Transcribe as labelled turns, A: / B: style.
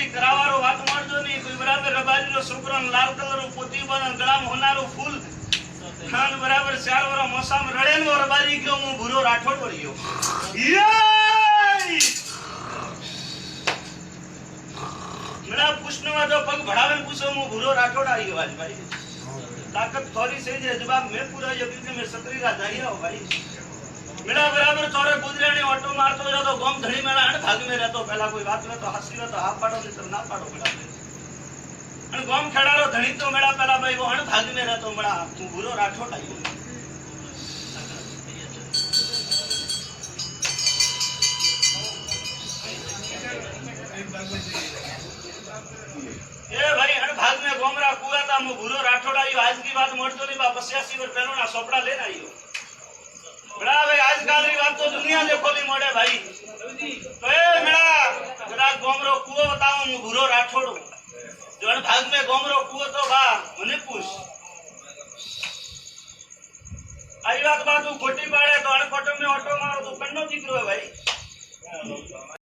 A: બધી કરાવારો વાત મળજો નહીં કોઈ બરાબર રબારીનો છોકરો લાલ કલરનું પોતી બન ગળામાં હોનારું ફૂલ ખાન બરાબર 4 વર્ષ મોસામ રડેનો રબારી ગયો હું ભૂરો રાઠોડ વળ્યો મેરા પૂછનવા જો પગ ભડાવે પૂછો હું ભૂરો રાઠોડ આવ્યો આજ ભાઈ ताकत थोड़ी से जे जवाब मैं पूरा ये क्योंकि मैं सतरी का जाइया हो भाई मेरा बराबर चोरे गुजरे ने ऑटो मारतो जातो गोम धड़ी मेरा अण भाग में रहतो पहला कोई बात में तो हंसी में तो हाथ पाड़ो नहीं तो ना पाड़ो मेरा अण गोम खड़ारो धड़ी तो मेरा पहला भाई वो अण भाग में रहतो मेरा तू बुरो राठोड आयो ए भाई अण भाग में गोमरा कुआ था मु भूरो राठोड आयो आज की बात मोड़तो नहीं बा 85 वर पहलो ना सोपड़ा लेने आयो बड़ा भाई आजकल री बात तो दुनिया ने खोली मोड़े भाई तो ए मेरा जरा गोमरो कुओ बताओ मु भूरो राठोड जो अण भाग में गोमरो कुओ तो बा मने पूछ आई बात खोटी पाड़े तो अण कोटो में ऑटो मारो तो कन्नो दीकरो है भाई